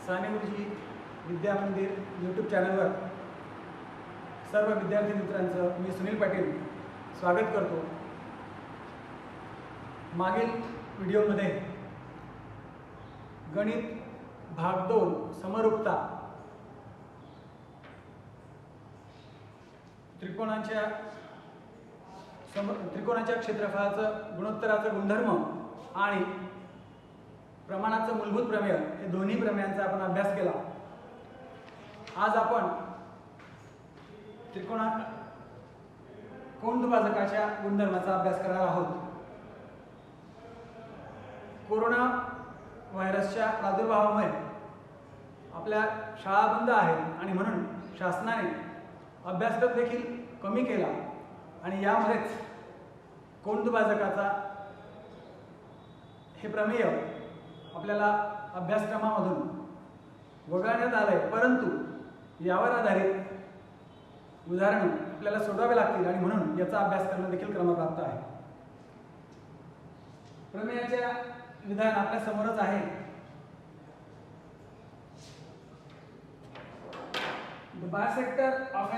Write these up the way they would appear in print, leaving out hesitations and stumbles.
साने गुरुजी विद्या मंदिर यूट्यूब चॅनलवर सर्व विद्यार्थी मित्रांचं मी सुनील पाटील स्वागत करतो। मागील व्हिडिओमध्ये गणित भाग 2 समरूपता त्रिकोणाच्या क्षेत्रफळाचं गुणोत्तराचं गुणधर्म आणि प्रमाणाचं मूलभूत प्रमेय हे दोन्ही प्रमेयांचा आपण अभ्यास केला। आज आपण कोणद्विभाजकाच्या गुणधर्माचा अभ्यास करणार आहोत। कोरोना व्हायरसच्या प्रादुर्भावामुळे आपल्या शाळा बंद आहेत आणि म्हणून शासनाने अभ्यासक्रम देखील कमी केला आणि यामध्येच कोणद्विभाजकाचा हे प्रमेय आपल्याला अभ्यासक्रमामधून वगळण्यात आले, परंतु यावर आधारित उदाहरण आपल्याला सोडवावे लागतील आणि म्हणून याचा अभ्यास करणं देखील क्रमप्राप्त आहे। प्रमेयाच्या विधान आपल्या समोरच आहे। The bisector of a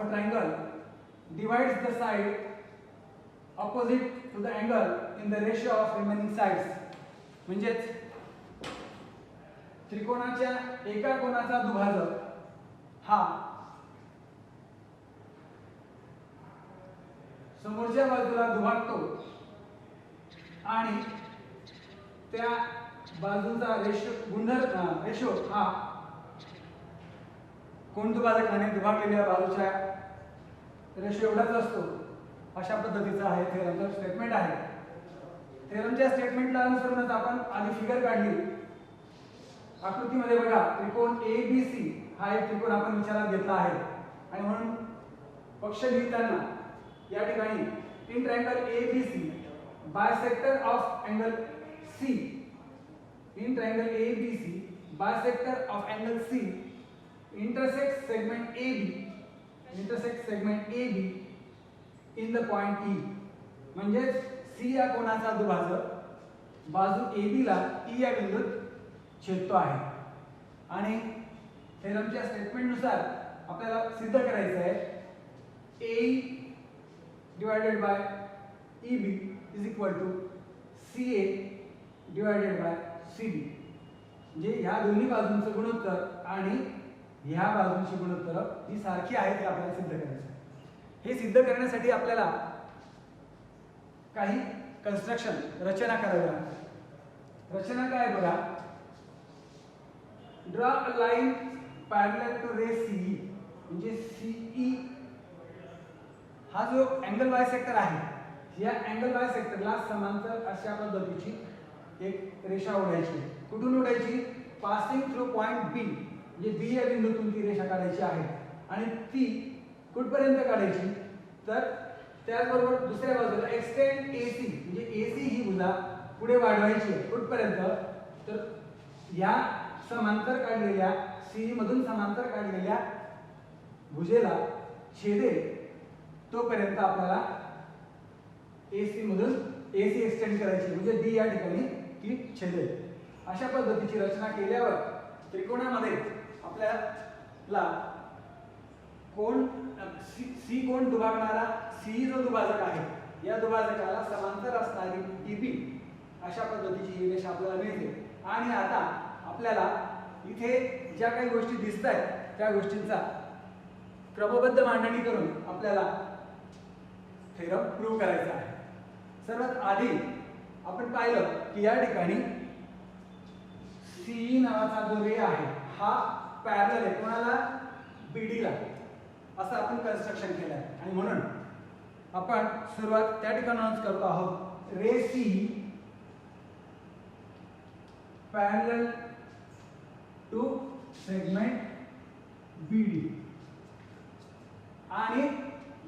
triangle divides the side opposite to the angle in the ratio of remaining sides. म्हणजेच त्रिकोणाच्या एका कोनाचा दुभाजक हा समोरच्या बाजूला दुभागतो आणि त्या बाजूचा रेशो हा कोणद्विभाजकाने दुभागलेल्या बाजूच्या रेशो एवढाच असतो। अशा पद्धतीचा आहे थेरमचा स्टेटमेंट आहे। थेरमच्या स्टेटमेंटला अनुसरूनच आपण आधी फिगर काढली। आकृतीमध्ये बघा, त्रिकोण ABC हा एक त्रिकोण आपण विचारात घेतला आहे आणि म्हणून पक्ष लिहिताना या ठिकाणी in triangle ABC bisector of angle C, in triangle ABC bisector of angle C intersects segment AB in the point E. म्हणजे C या कोनाचा दुभाजक बाजू AB ला E या बिंदूत छेदतो आहे आणि थेरमच्या स्टेटमेंट नुसार आपल्याला सिद्ध करायचं आहे AE divided by EB is equal to CA divided by CB. म्हणजे ह्या दोन्ही बाजूंचं गुणोत्तर आणि ह्या बाजूंची गुणोत्तर ही सारखी आहेत हे आपल्याला सिद्ध करायचं आहे। हे सिद्ध करण्यासाठी आपल्याला काही कन्स्ट्रक्शन रचना करावी लागते। रचना काय बघा, draw a line parallel to ray CE, म्हणजे CE हा जो अँगल बायसेक्टर आहे, या अँगल बायसेक्टरला समांतर अशा पद्धतीची एक रेषा ओढायची। कुठून ओढायची? पासिंग थ्रू पॉइंट B, म्हणजे B या बिंदूतून ती रेषा काढायची आहे आणि ती कुठपर्यंत काढायची? तर त्याचबरोबर दुसऱ्या बाजूला एक्सटेंड AC, म्हणजे AC ही भुजा पुढे वाढवायची आहे। कुठपर्यंत? तर या समांतर काढलेल्या CE मधून समांतर काढलेल्या भुजेला छेदेल तोपर्यंत आपल्याला AC मधून AC एक्सटेंड करायची, म्हणजे D या ठिकाणी ती छेदेल। अशा पद्धतीची रचना केल्यावर त्रिकोणामध्ये आपल्याला कोण C कोण दुभागणारा CE जो दुभाजक आहे, या दुभाजकाला समांतर असणारी EB अशा पद्धतीची ही रेषा आपल्याला मिळते। आणि आता आपल्याला इथे ज्या काही गोष्टी दिसत आहेत त्या गोष्टींचा क्रमबद्ध मांडणी करून आपल्याला थेरम प्रूव्ह करायचा आहे। सर्वात आधी आपण पाहिलं की या ठिकाणी CE नावाचा जो रे आहे हा पॅरलल आहे कोणाला? BD ला, असं आपण कन्स्ट्रक्शन केलं आहे आणि म्हणून आपण सुरुवात त्या ठिकाणाहूनच करतो आहोत। Ray CE parallel to segment BD आणि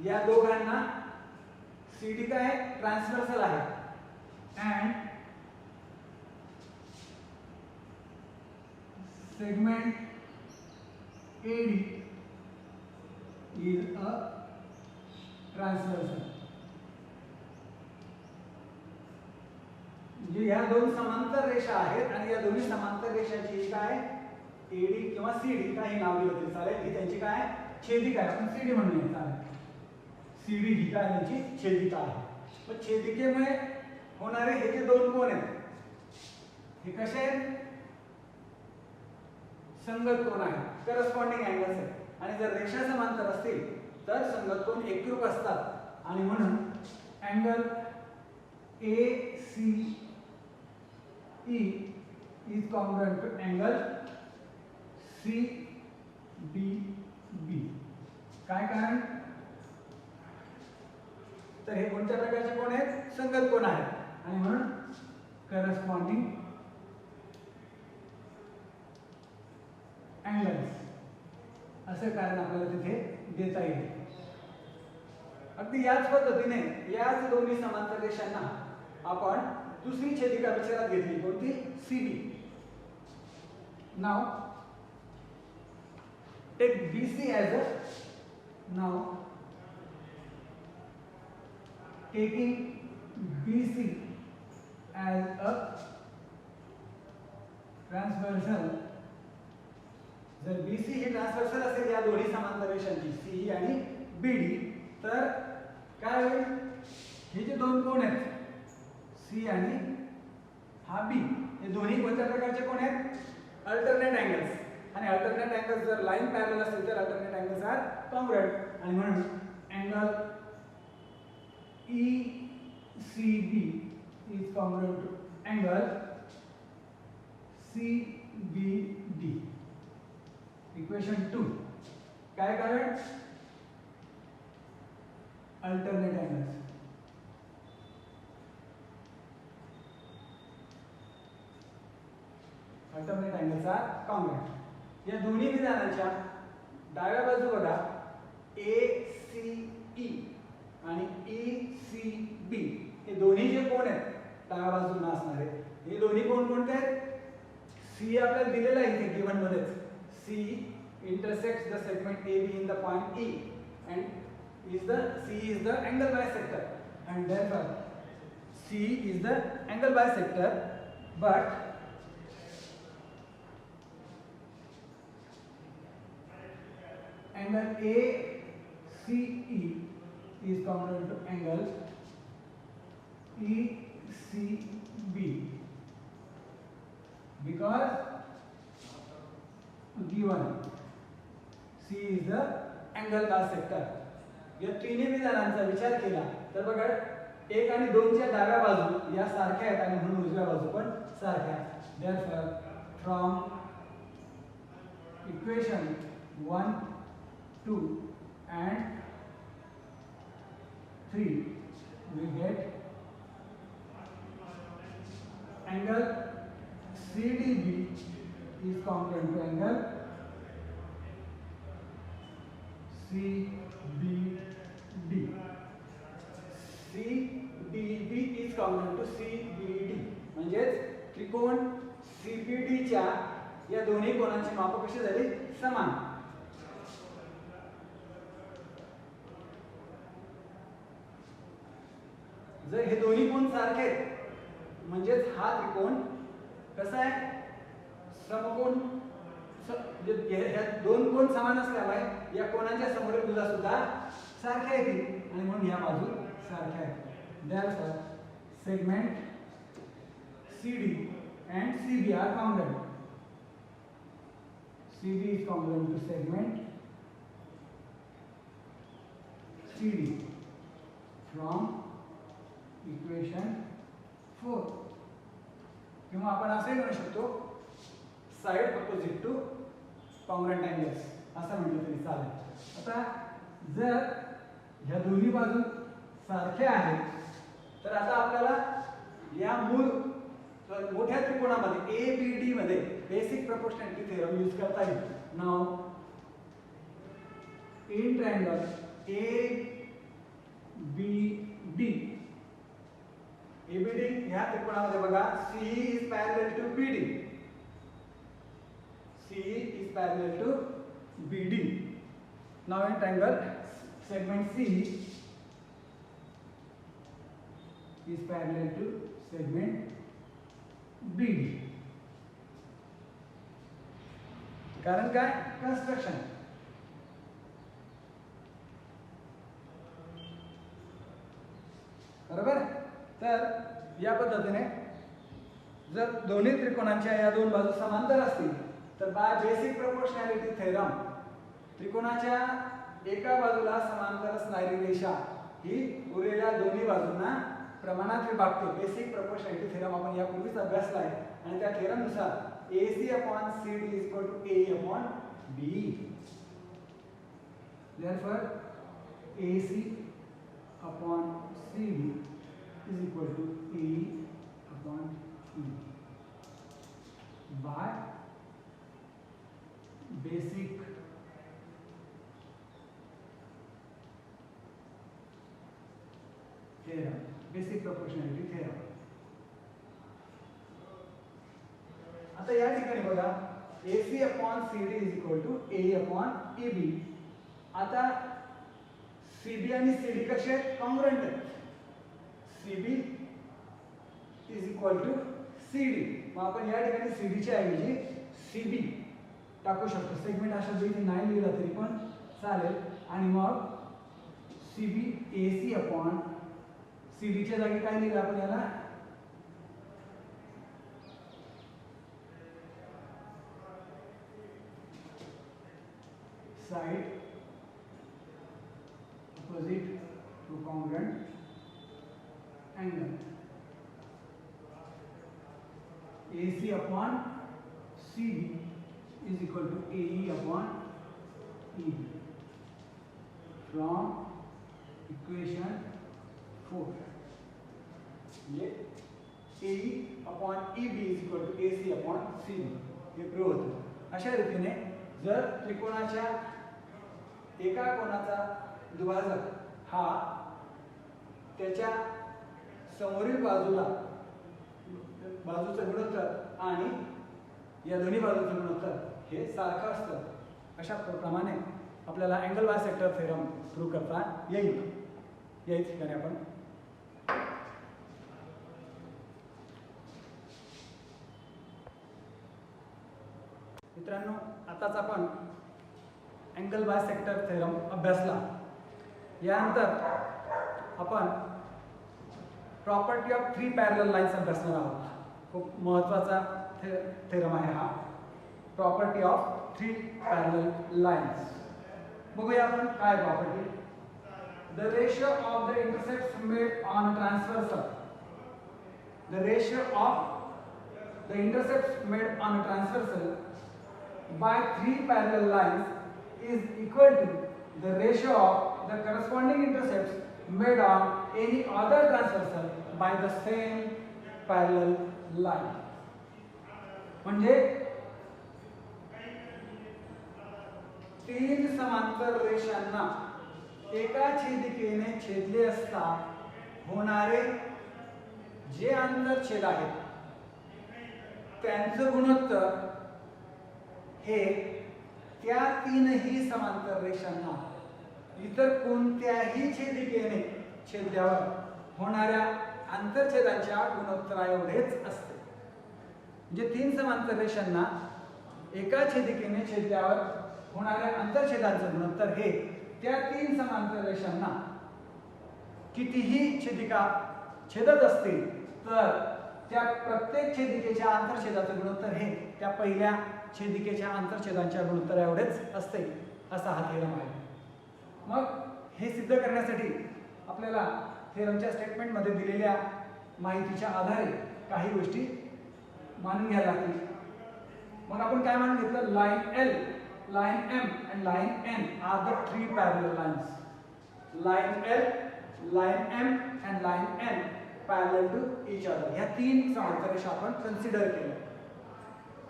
या दोघांना CD काय ट्रान्सव्हर्सल आहे and segment AD is a transversal. म्हणजे ह्या दोन समांतर रेषा आहेत आणि या दोन्ही समांतर रेषांची ही काय एडी किंवा सीडी काही नाव दिलं तरी चालेल, ही त्यांची काय छेदिका आहे, आपण सीडी म्हणूया चालेल. सीडी ही काय त्यांची छेदिका आहे. मग छेदिकेमुळे होणारे हे जे दोन कोन आहेत हे कसे आहेत संगत कोन आहेत, करस्पॉन्डिंग अँगल्स आहेत. आणि जर रेषा समांतर असतील तर संगत कोन एकरूप असतात आणि म्हणून angle ACE is congruent to angle CBB. काय कारण तर हे कोणत्या प्रकारचे कोन आहेत संगत कोन आहेत आणि म्हणून करस्पॉन्डिंग अँगल्स असं कारण आपल्याला तिथे देता येईल. अगदी याच पद्धतीने याच दोन्ही समांतर रेषांना आपण दुसरी छेदिका विचारात घेतली कोणती CB. नाव take BC as a now taking BC as a transversal. जर BC ही ट्रान्सव्हर्सल असेल या दोन्ही समांतर रेषांची CE आणि BD तर काय होईल हे जे दोन कोन आहेत C आणि हा B हे दोन्ही कोणत्या प्रकारचे कोन आहेत अल्टरनेट अँगल्स. आणि अल्टरनेट अँगल्स जर लाईन पॅरलल असेल तर अल्टरनेट अँगल्स आर कॉन्ग्रुएंट आणि म्हणून angle ECB is congruent to angle CBD. Equation 2 काय कारण alternate angles. Alternate angles are congruent. या दोन्ही विधानांच्या डाव्या बाजू बघा ACE आणि ECB हे दोन्ही जे कोन आहेत डाव्या बाजूला असणारे हे दोन्ही कोन कोणते आहेत C आपल्याला दिलेला आहे इथे गिवन मध्येच. C intersects the segment AB in the point E and C is the angle bisector and therefore C is the angle bisector but angle ACE is congruent to angle ECB because given C is the angle bisector. या तिन्ही विधानांचा विचार केला तर बघा 1 आणि 2 च्या डाव्या बाजू या सारख्या आहेत आणि म्हणून उजव्या बाजू पण सारख्या. Therefore from equation 1, 2 and 3 we get angle CDB is congruent to angle CBD. CDB is congruent to CBD म्हणजे त्रिकोण CBD च्या या दोन्ही कोनांची माप कशी झाली समान. जर हे दोन्ही कोन सारखे म्हणजे हा त्रिकोण कसा आहे समकोन. या दोन कोन समान असल्यामुळे या कोनांच्या समोरील भुजा सुद्धा सारख्या येतील आणि म्हणून या बाजू सारख्या आहेत. Therefore segment CD and CB are congruent. CB is congruent to segment CD from equation 4. किंवा आपण असे म्हणू शकतो side opposite two congruent angles असं म्हटलं तरी चालेल. आता जर ह्या दोन्ही बाजू सारख्या आहेत तर आता आपल्याला या मूळ मोठ्या त्रिकोणामध्ये ABD मध्ये बेसिक प्रोपोर्शनॅलिटी थेरम यूज करता येईल. नाउ इन ट्रायंगल ABD ह्या त्रिकोणामध्ये बघा CE is parallel to BD. CE is parallel to BD. Now in triangle segment C is parallel to segment B D. कारण काय, कन्स्ट्रक्शन. बरोबर. तर या पद्धतीने जर दोन्ही त्रिकोणांच्या या दोन बाजू समांतर असतील तर बाय बेसिक प्रोपोर्शनॅलिटी थेरम त्रिकोणाच्या एका बाजूला समांतर असणारी रेषा ही उरलेल्या दोन्ही बाजूंना प्रमाणात विभागते. बेसिक प्रोपोर्शनॅलिटी थेरम आपण यापूर्वीच अभ्यासला आहे आणि त्या थेरमनुसार AC upon CD is equal to A upon B. Therefore, AC upon CD is equal to A upon E by basic theorem, basic proportionality theorem. आता या ठिकाणी बघा AC upon CD is equal to A upon EB. आता CB आणि CD कसे आहेत, congruent आहेत. CB is equal to CD. मग आपण या ठिकाणी CD च्या ऐवजी CB टाकू शकतो. सेगमेंट हा शब्द इथे नाही लिहिला तरी पण चालेल. आणि मग CB AC upon CD च्या जागी काय लिहिलं आपण याला, side opposite to congruent angle. AC upon CD is equal to AE upon EB from equation 4. ये AE upon EB is equal to AC upon CD हे प्रूव्ह होतं. अशा रीतीने जर त्रिकोणाच्या एका कोणाचा दुभाजक हा त्याच्या समोरील बाजूचं गुणोत्तर आणि या दोन्ही बाजूचं गुणोत्तर हे सारखं असतं, अशा प्रमाणे आपल्याला अँगल बायसेक्टर थेरम प्रूव्ह करता येईल. या ठिकाणी आपण मित्रांनो आताच आपण अँगल बायसेक्टर थेरम अभ्यासला. यानंतर आपण प्रॉपर्टी ऑफ 3 पॅरलल लाईन्स अभ्यासणार आहोत. खूप महत्त्वाचा थेरम आहे हा, प्रॉपर्टी ऑफ 3 पॅरलल लाईन्स. बघूया आपण काय property. The ratio of the intersects made on transversal, the ratio of the intersects made on transversal by 3 parallel lines is equal to the ratio of the corresponding intercepts made on any other transversal by the same parallel line. म्हणजे तीन समांतर रेषांना एका छेदिकेने छेदले असता होणारे जे आंतरछेद आहेत त्यांचं गुणोत्तर हे त्या तीनही समांतर रेषांना इतर कोणत्याही छेदिकेने छेदल्यावर होणाऱ्या आंतरछेदांच्या गुणोत्तरा एवढेच असते. म्हणजे तीन समांतर रेषांना एका छेदिकेने छेदल्यावर होणाऱ्या आंतरछेदांचे गुणोत्तर हे त्या तीन समांतर रेषांना कितीही छेदिका छेदत असतील तर त्या प्रत्येक छेदिकेच्या आंतरछेदाचे गुणोत्तर हे त्या पहिल्या छेदिकेच्या आंतरछेदांच्या गुणोत्तरा एवढेच असते, असा हा थेरम आहे. मग हे सिद्ध करण्यासाठी आपल्याला थेरमच्या स्टेटमेंटमध्ये दिलेल्या माहितीच्या आधारे काही गोष्टी मानून घ्यायला लागतील. मग आपण काय मानून घेतलं, line L, line M and line N are the 3 parallel lines. Line L, line M and line N parallel to each other. या तीन समांतर रेषा आपण कन्सिडर केल्या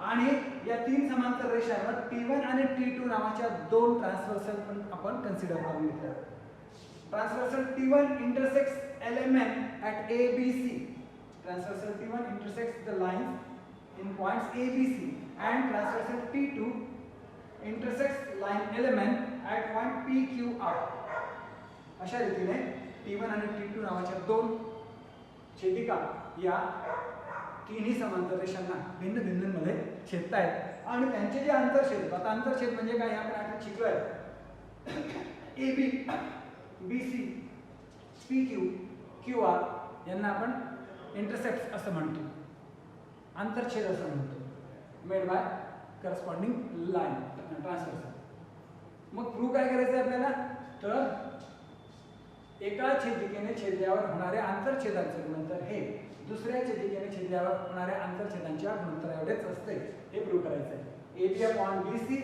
आणि या तीन समांतर रेषांवर T1 आणि T2 नावाच्या दोन ट्रान्सव्हर्सल पण आपण कन्सिडर करून घेतल्या. Transversal T1 intersects LMN at ABC. Transversal T1 intersects the lines in points ABC and transversal T2 intersects line LMN at point PQR. अशा रीतीने T1 आणि T2 नावाच्या दोन छेदिका या तिन्ही समांतर रेषांना भिन्न बिंदूंमध्ये छेदतायत आणि त्यांचे जे आंतरछेद, आता आंतरछेद म्हणजे काय आपण आता शिकलोय, A B, B C, P Q, Q R यांना आपण इंटरसेप्ट असं म्हणतो, आंतरछेद असं म्हणतो, made by corresponding line transversal. मग प्रूव्ह काय करायचं आपल्याला, तर एका छेदिकेने छेदल्यावर होणारे आंतरछेदांचे गुणोत्तर हे दुसऱ्या छेदिकेने छेदल्यावर होणाऱ्या आंतरछेदांच्या गुणोत्तराएवढेच असते हे प्रूव्ह करायचं आहे. A B upon B C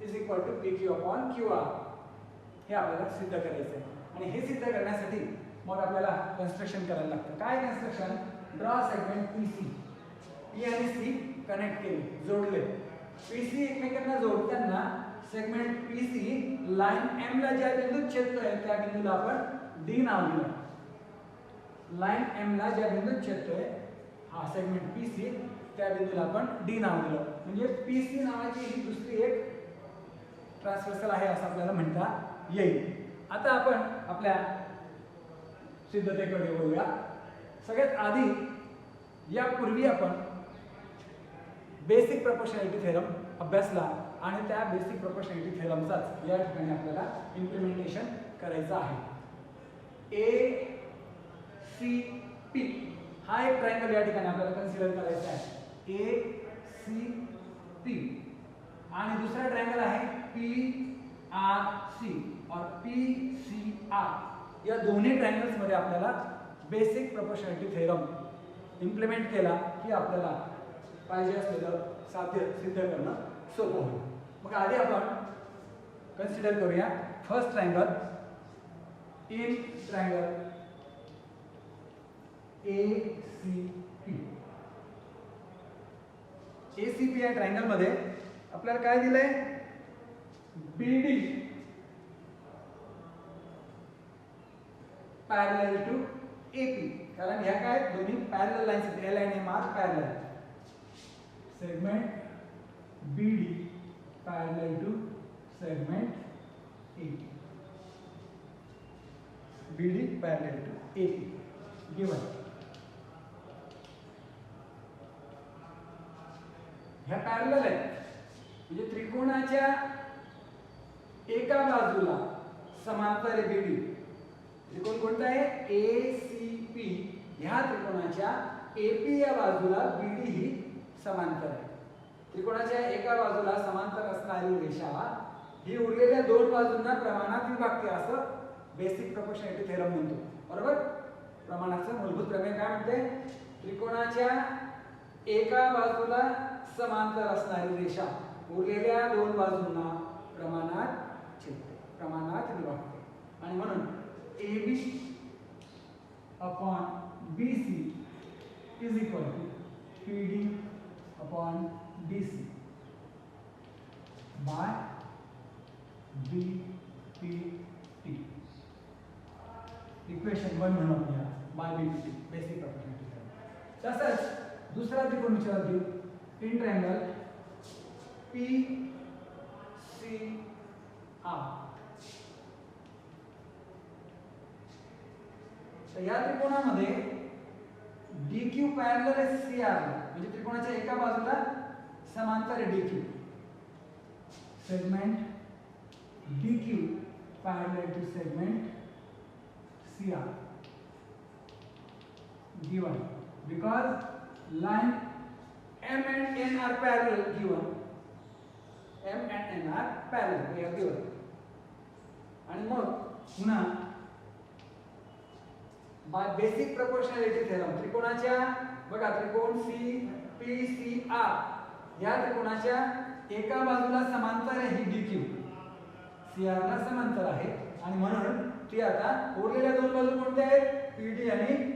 is equal to P Q upon Q R हे आपल्याला सिद्ध करायचं आहे. आणि हे सिद्ध करण्यासाठी मग आपल्याला कन्स्ट्रक्शन करायला लागतं. काय construction, draw segment P C, P आणि सी कनेक्ट केले, जोडले. पी सी एकमेकांना जोडताना segment P C line M ला ज्या बिंदूत छेदतोय त्या बिंदूला आपण डी नाव दिलं. लाईन एम ला ज्या बिंदूत छेदतोय हा सेगमेंट पी सी त्या बिंदूला आपण डी नाव दिलं. म्हणजे पी सी नावाची ही दुसरी एक ट्रान्सव्हर्सल आहे असं आपल्याला म्हणता येईल. आता आपण आपल्या सिद्धतेकडे वळूया. सगळ्यात आधी यापूर्वी आपण बेसिक प्रोपोर्शनॅलिटी थेरम अभ्यासला आणि त्या बेसिक प्रोपोर्शनॅलिटी थेरमचाच या ठिकाणी आपल्याला इम्प्लिमेंटेशन करायचं आहे. ए सी पी हा एक ट्रायंगल या ठिकाणी आपल्याला कन्सिडर करायचा आहे. ए सी पी आणि दुसरा ट्रायंगल आहे पी आर सी और पी सी आर. या दोन्ही ट्रायंगल्स मध्ये आपल्याला बेसिक प्रोपोर्शनॅलिटी थेरम इम्प्लिमेंट केला की आपल्याला पाहिजे असलेलं साध्य सिद्ध करणं सोपं होईल. मग आधी आपण कन्सिडर करूया first triangle. In triangle A C P. A C P या ट्रायंगल मध्ये आपल्याला काय दिलंय, B D parallel to A P. कारण ह्या काय दोन्ही पॅरलल लाईन्स आहेत, एल आणि M are parallel. Segment B D parallel to segment A P. B D parallel to A P given. ह्या पॅरलल आहेत म्हणजे त्रिकोणाच्या एका बाजूला समांतर आहे बी डी. त्रिकोण कोणता आहे, ए सी पी. ह्या त्रिकोणाच्या ए पी या बाजूला बी डी ही समांतर आहे. त्रिकोणाच्या एका बाजूला समांतर असणारी रेषा ही उरलेल्या दोन बाजूंना प्रमाणात विभागते असं बेसिक प्रोपोर्शनॅलिटी थेरम म्हणतो. बरोबर. प्रमाणाचं मूलभूत प्रमेय काय म्हणते, त्रिकोणाच्या एका बाजूला समांतर असणारी रेषा उरलेल्या दोन बाजूंना प्रमाणात छेदते, प्रमाणात विभागते. आणि म्हणून A B upon B C is equal to P D upon D C by B P T. Equation 1 म्हणून आपल्याला by B P T basic property. तसंच दुसरा त्रिकोण विचारात घेऊ. In triangle P C R. तर या त्रिकोणामध्ये डी क्यू पॅरलल आहे सी आर म्हणजे त्रिकोणाच्या एका बाजूला समांतर आहे D Q. Segment D Q parallel to segment C R given because line M and N are parallel given. M and N are parallel we have given. आणि मग पुन्हा बाय बेसिक प्रोपोर्शनॅलिटी थेरम त्रिकोणाच्या बघा त्रिकोण C P C R या त्रिकोणाच्या एका बाजूला समांतर आहे ही डी क्यू, सी आर ला समांतर आहे आणि म्हणून ती आता उरलेल्या दोन बाजू कोणत्या आहेत, पी डी आणि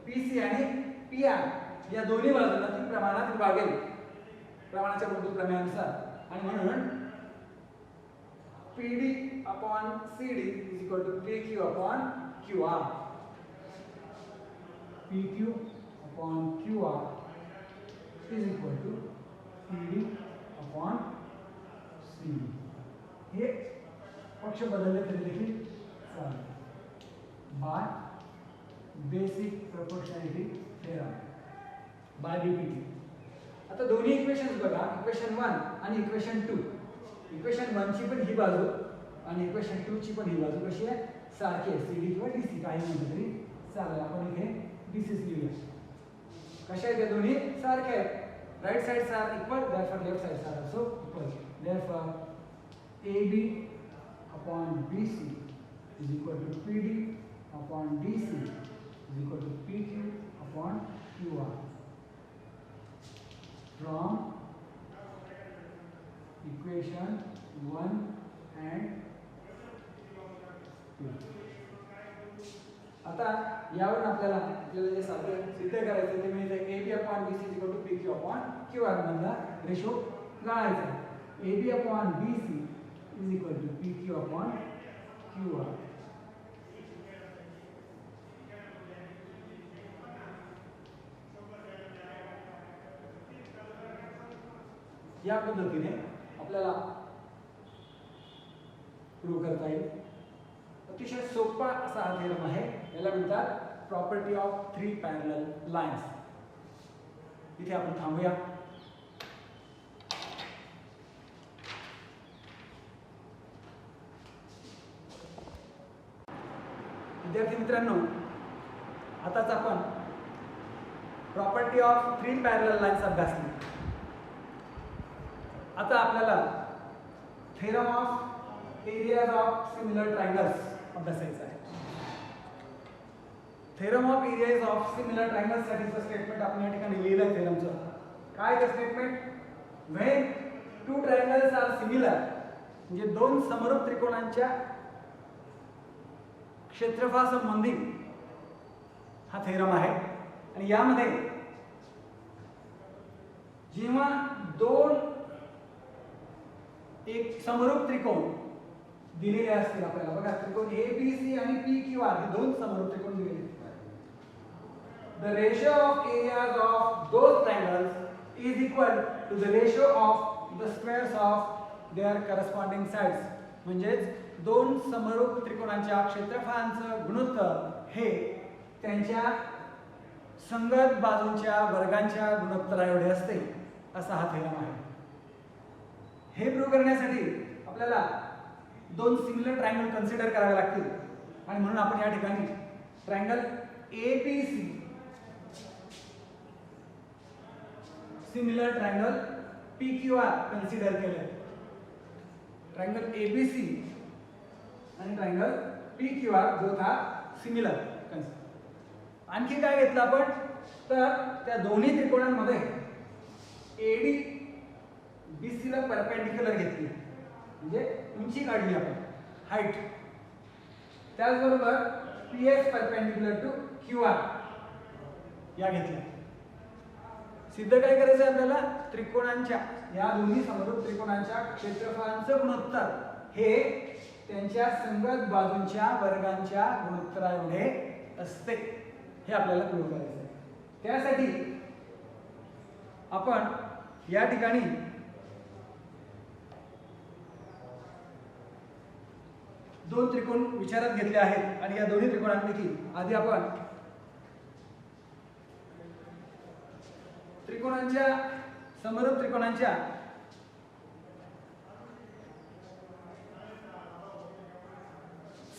पी सी आणि पी आर या दोन्ही बाजूंना ती प्रमाणात विभागेल प्रमाणाच्या मूलभूत प्रमेयानुसार. आणि म्हणून P D upon C D is equal to P Q upon Q R. P Q upon Q R is equal to P D upon C D. हे पक्ष बदलले तरी देखील चालेल. By basic proportionality theorem by BPT. आता दोन्ही equations बघा, equation 1 आणि इक्वेशन 2. इक्वेशन 1 ची पण ही बाजू आणि इक्वेशन 2 ची पण ही बाजू कशी आहे, सारखी आहे. सीडी किंवा डीसी काही म्हटलं तरी चालेल. आपण इथे डीसीच लिहूया. कशा आहेत त्या दोन्ही सारख्या आहेत. Right sides are equal, therefore left sides are also equal. Therefore AB upon BC is equal to PD upon DC is equal to PQ upon QR. From equation 1 and 2. आता यावर आपल्याला जे सिद्ध करायचं ते म्हणजे AB upon BC is equal to PQ upon QR मधला ratio गाळायचा. AB upon BC is equal to PQ upon QR. या पद्धतीने आपल्याला प्रूव्ह करता येईल. अतिशय सोपा असा हा थेरम आहे. याला म्हणतात प्रॉपर्टी ऑफ 3 पॅरलल लाईन्स. इथे आपण थांबूया. विद्यार्थी मित्रांनो, आताच आपण प्रॉपर्टी ऑफ 3 पॅरलल लाईन्स अभ्यासली. आता आपल्याला theorem of areas of similar triangles अभ्यासायचा आहे. Theorem of areas of similar triangles साठीचं स्टेटमेंट आपण या ठिकाणी लिहिलं आहे. थेरमचं काय ते statement, when 2 triangles are similar, म्हणजे दोन समरूप त्रिकोणांच्या क्षेत्रफळ संबंधित हा थेरम आहे. आणि यामध्ये जेव्हा दोन एक समरूप त्रिकोण दिलेले असतील आपल्याला, बघा त्रिकोण ABC आणि PQR हे दोन समरूप त्रिकोण दिलेले आहेत. The ratio of areas of those triangles is equal to the ratio of the squares of their corresponding sides. म्हणजे दोन समरूप त्रिकोणांच्या क्षेत्रफळांचं गुणोत्तर हे त्यांच्या संगत बाजूंच्या वर्गांच्या गुणोत्तरा एवढे असते, असा हा थेरम आहे. हे प्रूव्ह करण्यासाठी आपल्याला दोन सिमिलर ट्रायंगल कन्सिडर करावे लागतील. आणि म्हणून आपण या ठिकाणी triangle ABC similar triangle PQR consider केले. ट्रायंगल ABC आणि triangle PQR both are similar. आणखी काय घेतलं आपण, तर त्या दोन्ही त्रिकोणांमध्ये AD BC ला परपेंडिक्युलर घेतली, म्हणजे उंची काढली आपण, हाईट. त्याचबरोबर PS परपेंडिक्युलर टू QR या घेतल्या. सिद्ध काय करायचं आपल्याला, त्रिकोणांच्या या दोन्ही समरूप त्रिकोणांच्या क्षेत्रफळांचं गुणोत्तर हे त्यांच्या संगत बाजूंच्या वर्गांच्या गुणोत्तरा एवढे असते, हे आपल्याला प्रूव्ह करायचं आहे. त्यासाठी आपण या ठिकाणी दोन त्रिकोण विचारात घेतले आहेत. आणि या दोन्ही त्रिकोणांपैकी आधी आपण त्रिकोणांच्या समरूप त्रिकोणांच्या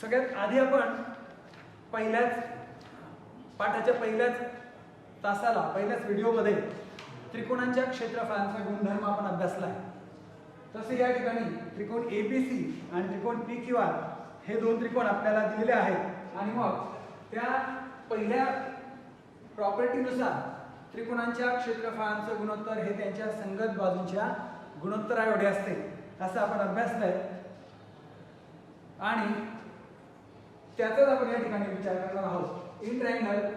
सगळ्यात आधी आपण पाठाच्या पहिल्याच तासाला पहिल्याच व्हिडिओमध्ये त्रिकोणांच्या क्षेत्रफळांचा गुणधर्म आपण अभ्यासला आहे. तसे या ठिकाणी त्रिकोण ABC आणि त्रिकोण PQR हे दोन त्रिकोण आपल्याला दिलेले आहेत. आणि मग त्या पहिल्या प्रॉपर्टीनुसार त्रिकोणांच्या क्षेत्रफळांचं गुणोत्तर हे त्यांच्या संगत बाजूंच्या गुणोत्तरा एवढे असते, असं आपण अभ्यासलंय. आणि त्याचाच आपण या ठिकाणी विचार करणार आहोत. In triangle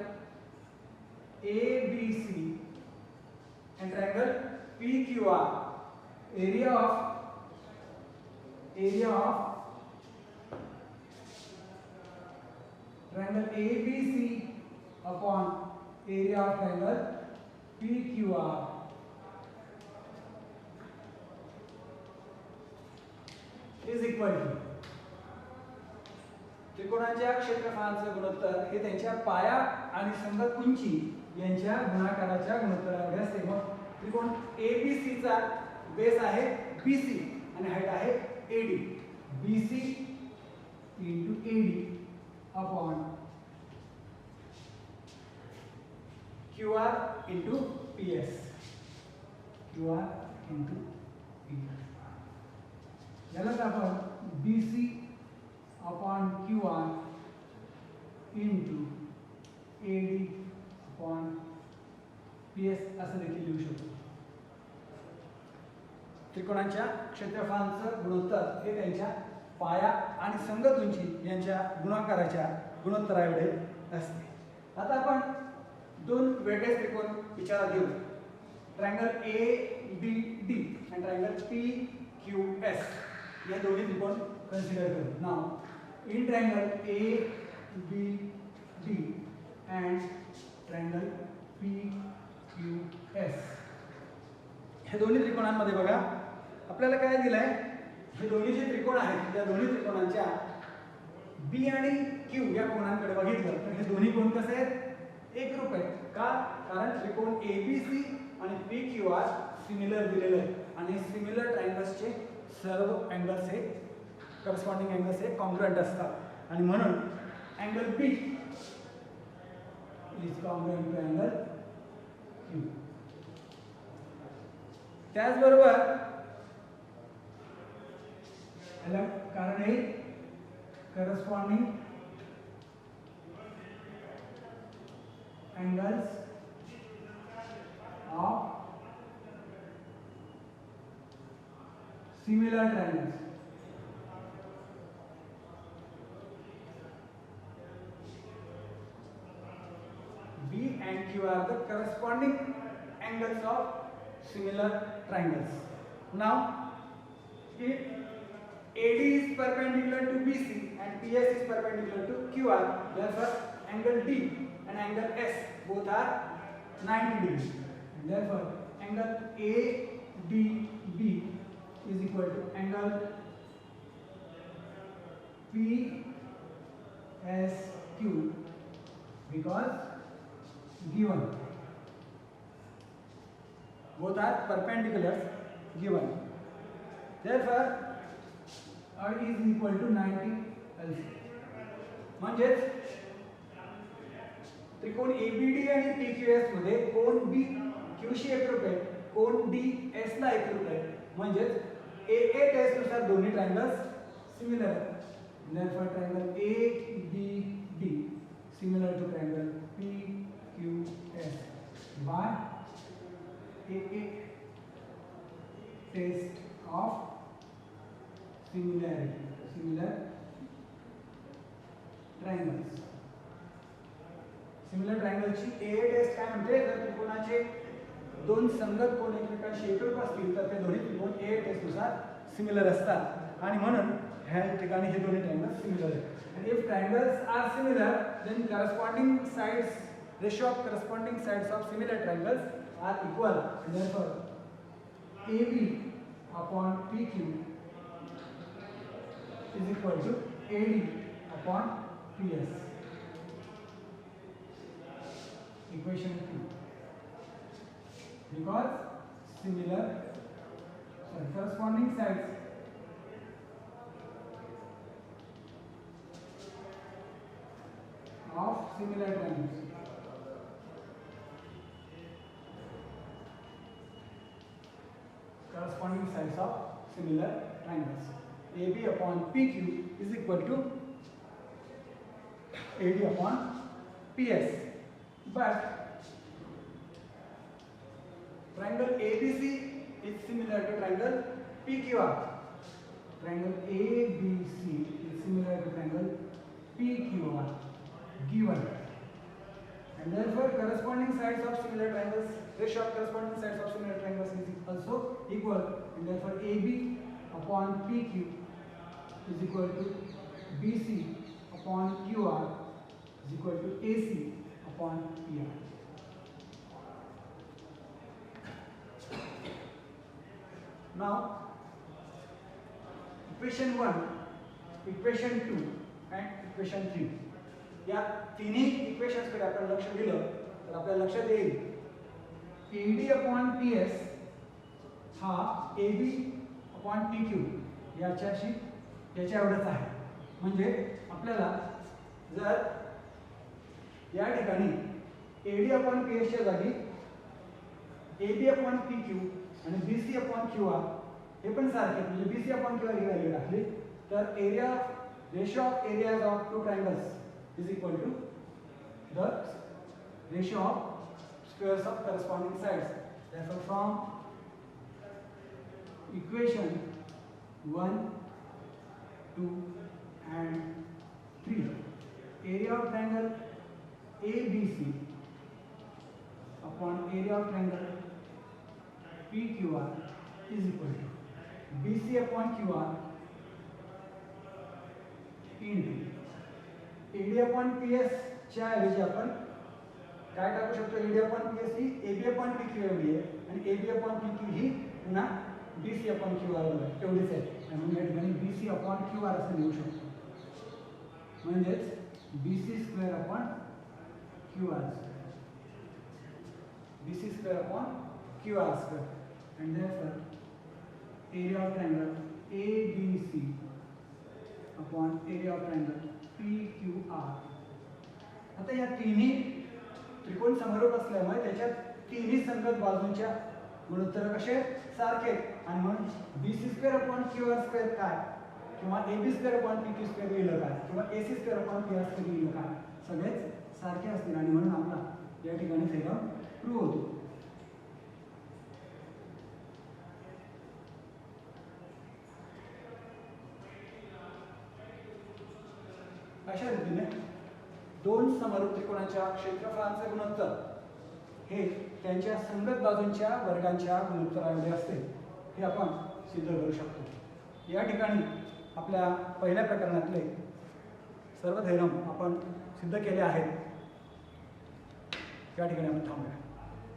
ABC and triangle PQR, area of triangle ABC upon area of triangle PQR is equal to त्रिकोणाच्या क्षेत्रफळांचं गुणोत्तर हे त्यांच्या पाया आणि संगत उंची यांच्या गुणाकाराच्या गुणोत्तराएवढे असते. मग त्रिकोण ABC चा बेस आहे BC आणि हाईट आहे AD. BC into AD upon QR into PS. QR into PS. यालाच आपण BC upon QR into AD upon PS असं देखील लिहू शकतो. त्रिकोणाच्या क्षेत्रफळांचं गुणोत्तर हे त्यांच्या पाया आणि संगत उंची यांच्या गुणाकाराच्या गुणोत्तराएवढे असते. आता आपण दोन वेगळे त्रिकोण विचारात घेऊ. ट्रायंगल ABD आणि ट्रायंगल PQS या दोन्ही त्रिकोण कन्सिडर करू. Now in triangle ABD and triangle PQS हे दोन्ही त्रिकोणांमध्ये बघा आपल्याला काय दिलंय. हे दोन्ही जे त्रिकोण आहेत त्या दोन्ही त्रिकोणांच्या B आणि Q या कोणांकडे बघितलं तर हे दोन्ही कोण कसे आहेत एकरूप आहेत. का? कारण त्रिकोण ABC आणि PQR सिमिलर दिलेले आहेत आणि सिमिलर ट्रायंगल्सचे सर्व अँगल्स हे करस्पॉन्डिंग अँगल्स हे कॉन्ग्रुएंट असतात आणि म्हणून angle B is congruent to angle Q. त्याचबरोबर कारण हे corresponding angles of similar triangles. B and Q are the corresponding angles of similar triangles. Now, if AD is perpendicular to BC and PS is perpendicular to QR, therefore angle D and angle S both are 90 degrees. And therefore, angle ADB is equal to angle PSQ because given both are perpendicular given. Therefore, R is equal to 90 LC. म्हणजेच त्रिकोण ABD आणि PQS मध्ये कोण B Q शी एकरूप आहे, कोण D S ला एकरूप आहे. म्हणजेच AA टेस्ट नुसार दोन्ही ट्रायंगल्स सिमिलर आहेत. Therefore, triangle ABD similar to triangle PQS by AA test of similarity. Similar triangles. Similar ट्रायंगलची AA टेस्ट काय म्हणते, जर त्रिकोणाचे दोन संगत कोण एकमेकांशी एकरूप असतील तर ते दोन्ही त्रिकोण AA टेस्ट नुसार सिमिलर असतात आणि म्हणून ह्या ठिकाणी हे दोन्ही ट्रायंगल्स सिमिलर आहेत. आणि if triangles are similar then corresponding sides ratio of corresponding sides of similar triangles are equal. Therefore AB upon PQ is equal to AD upon PS. Equation 2. Because corresponding sides of similar triangles AB upon PQ is equal to AD upon PS. But triangle ABC is similar to triangle PQR. Triangle ABC is similar to triangle PQR given, and therefore corresponding sides of similar triangles, ratio of corresponding sides of similar triangles is also equal, and therefore AB upon PQ is equal to BC upon QR is equal to AC upon PR. Now, equation 1, equation 2 and equation 3. या तिन्ही इक्वेशन्सकडे आपण लक्ष दिलं तर आपल्याला लक्षात येईल AD/PS हा AB/PQ याच्या एवढंच आहे. म्हणजे आपल्याला जर या ठिकाणी AD/PS च्या जागी AB/PQ आणि BC/QR हे पण सारखे म्हणजे BC/QR ही व्हॅल्यू टाकली तर ratio of areas of two triangles is equal to the ratio of squares of corresponding sides. Therefore, from equation 1, 2 and 3, area of triangle ABC upon area of triangle PQR is equal to BC/QR into AD/PS च्या ऐवजी आपण काय टाकू शकतो AD/PS ही AB/PQ एवढी आहे आणि AB/PQ ही पुन्हा BC/QR एवढीच आहे. म्हणून या ठिकाणी BC/QR असं लिहू शकतो. म्हणजेच BC²/QR BC²/QR and therefore area of triangle ABC upon area of triangle PQR. आता या तिन्ही त्रिकोण समरूप असल्यामुळे त्याच्यात तिन्ही संगत बाजूंच्या गुणोत्तर कसे सारखे आणि म्हणून BC²/QR² काय किंवा AB²/PQ² लिहिलं काय किंवा AC²/PR² लिहिलं काय सगळेच सारखे असतील आणि म्हणून आपला या ठिकाणी थेरम प्रूव्ह होतो. अशा रीतीने दोन समरूप त्रिकोणाच्या क्षेत्रफळांचे गुणोत्तर हे त्यांच्या संगत बाजूंच्या वर्गांच्या गुणोत्तराएवढे असते हे आपण सिद्ध करू शकतो. या ठिकाणी आपल्या पहिल्या प्रकरणातले सर्व थेरम आपण सिद्ध केले आहेत. या ठिकाणी आपण थांबूया.